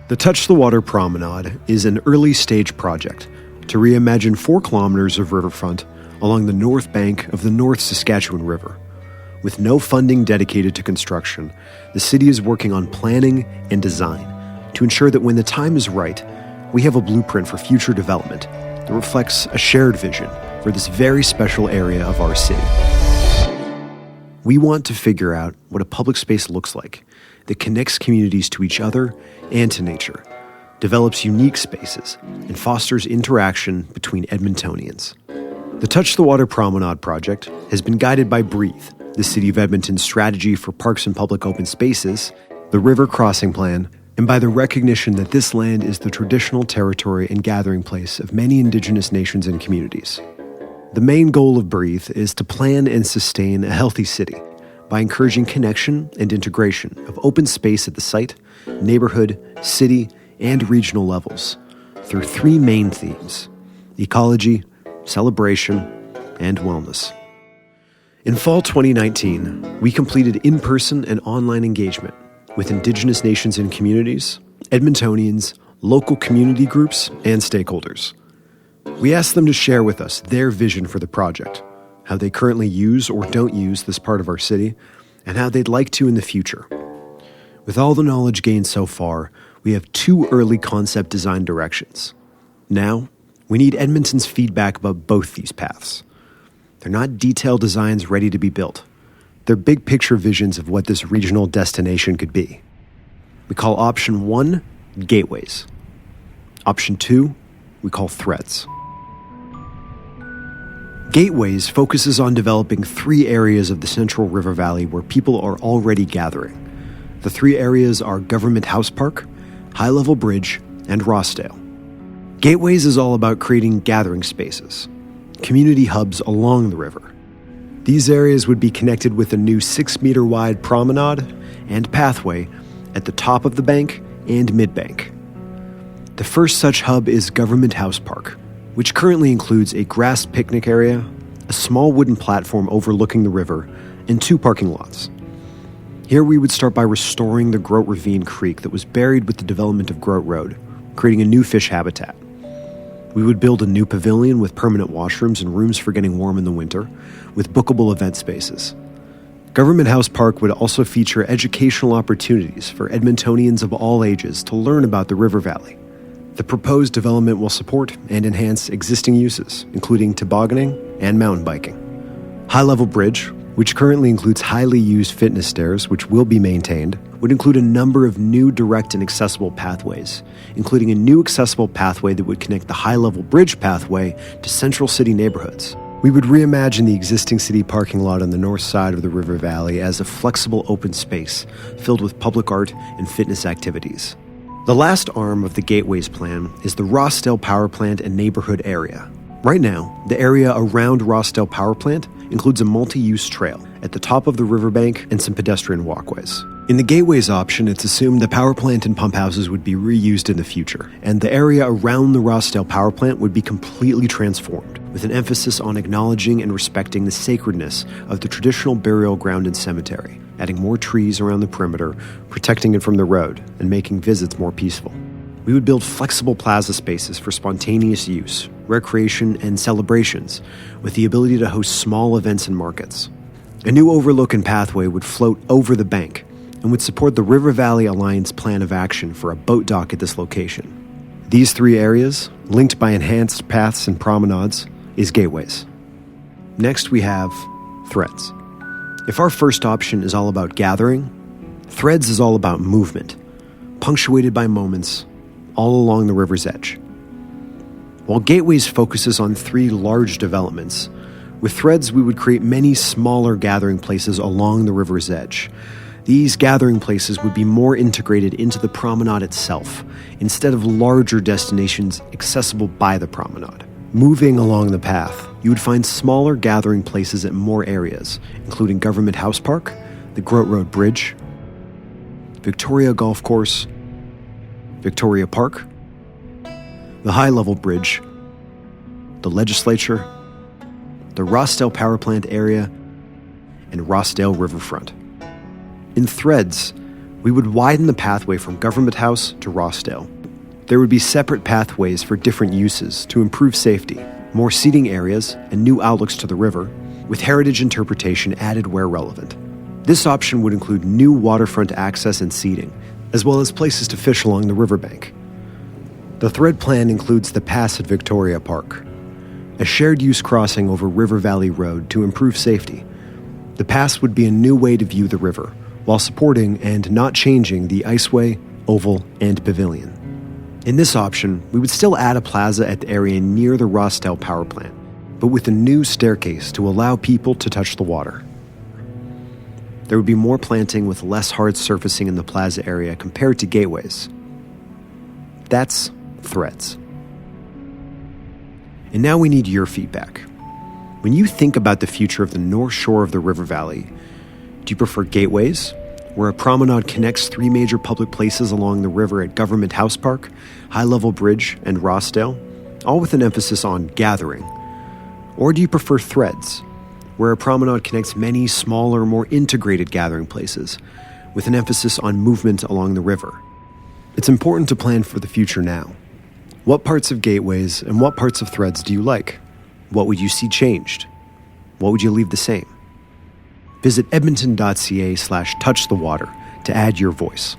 The Touch the Water Promenade is an early-stage project to reimagine 4 kilometers of riverfront along the north bank of the North Saskatchewan River. With no funding dedicated to construction, the city is working on planning and design to ensure that when the time is right, we have a blueprint for future development that reflects a shared vision for this very special area of our city. We want to figure out what a public space looks like that connects communities to each other and to nature, develops unique spaces, and fosters interaction between Edmontonians. The Touch the Water Promenade project has been guided by Breathe, the City of Edmonton's strategy for parks and public open spaces, the River Crossing Plan, and by the recognition that this land is the traditional territory and gathering place of many Indigenous nations and communities. The main goal of Breathe is to plan and sustain a healthy city by encouraging connection and integration of open space at the site, neighborhood, city, and regional levels through 3 main themes: ecology, celebration, and wellness. In fall 2019, we completed in-person and online engagement with Indigenous nations and communities, Edmontonians, local community groups, and stakeholders. We asked them to share with us their vision for the project, how they currently use or don't use this part of our city, and how they'd like to in the future. With all the knowledge gained so far, we have 2 early concept design directions. Now, we need Edmonton's feedback about both these paths. They're not detailed designs ready to be built. They're big picture visions of what this regional destination could be. We call option 1 gateways. Option 2 we call threads. Gateways focuses on developing 3 areas of the Central River Valley where people are already gathering. The 3 areas are Government House Park, High Level Bridge, and Rossdale. Gateways is all about creating gathering spaces, community hubs along the river. These areas would be connected with a new 6-meter wide promenade and pathway at the top of the bank and mid-bank. The first such hub is Government House Park, which currently includes a grass picnic area, a small wooden platform overlooking the river, and 2 parking lots. Here we would start by restoring the Groat Ravine Creek that was buried with the development of Groat Road, creating a new fish habitat. We would build a new pavilion with permanent washrooms and rooms for getting warm in the winter, with bookable event spaces. Government House Park would also feature educational opportunities for Edmontonians of all ages to learn about the River Valley. The proposed development will support and enhance existing uses, including tobogganing and mountain biking. High Level Bridge, which currently includes highly used fitness stairs, which will be maintained, would include a number of new direct and accessible pathways, including a new accessible pathway that would connect the High Level Bridge pathway to central city neighborhoods. We would reimagine the existing city parking lot on the north side of the River Valley as a flexible open space filled with public art and fitness activities. The last arm of the Gateways plan is the Rossdale Power Plant and neighborhood area. Right now, the area around Rossdale Power Plant includes a multi-use trail at the top of the riverbank and some pedestrian walkways. In the Gateways option, it's assumed the power plant and pump houses would be reused in the future, and the area around the Rossdale Power Plant would be completely transformed, with an emphasis on acknowledging and respecting the sacredness of the traditional burial ground and cemetery, adding more trees around the perimeter, protecting it from the road, and making visits more peaceful. We would build flexible plaza spaces for spontaneous use, recreation, and celebrations, with the ability to host small events and markets. A new overlook and pathway would float over the bank and would support the River Valley Alliance plan of action for a boat dock at this location. These 3 areas, linked by enhanced paths and promenades, is Gateways. Next we have threads. If our first option is all about gathering, threads is all about movement, punctuated by moments all along the river's edge. While Gateways focuses on 3 large developments, with threads we would create many smaller gathering places along the river's edge. These gathering places would be more integrated into the promenade itself, instead of larger destinations accessible by the promenade. Moving along the path, you would find smaller gathering places at more areas, including Government House Park, the Groat Road Bridge, Victoria Golf Course, Victoria Park, the High Level Bridge, the Legislature, the Rossdale Power Plant area, and Rossdale Riverfront. In threads, We would widen the pathway from Government House to Rossdale. There would be separate pathways for different uses to improve safety, more seating areas, and new outlooks to the river, with heritage interpretation added where relevant. This option would include new waterfront access and seating, as well as places to fish along the riverbank. The thread plan includes the pass at Victoria Park, a shared-use crossing over River Valley Road to improve safety. The pass would be a new way to view the river, while supporting and not changing the Iceway, Oval, and Pavilion. In this option, we would still add a plaza at the area near the Rossdale power plant, but with a new staircase to allow people to touch the water. There would be more planting with less hard surfacing in the plaza area compared to gateways. That's threads. And now we need your feedback. When you think about the future of the north shore of the river valley, do you prefer gateways, where a promenade connects three major public places along the river at Government House Park, High Level Bridge, and Rossdale, all with an emphasis on gathering? Or do you prefer threads, where a promenade connects many smaller, more integrated gathering places, with an emphasis on movement along the river? It's important to plan for the future now. What parts of gateways and what parts of threads do you like? What would you see changed? What would you leave the same? Visit edmonton.ca/touchthewater to add your voice.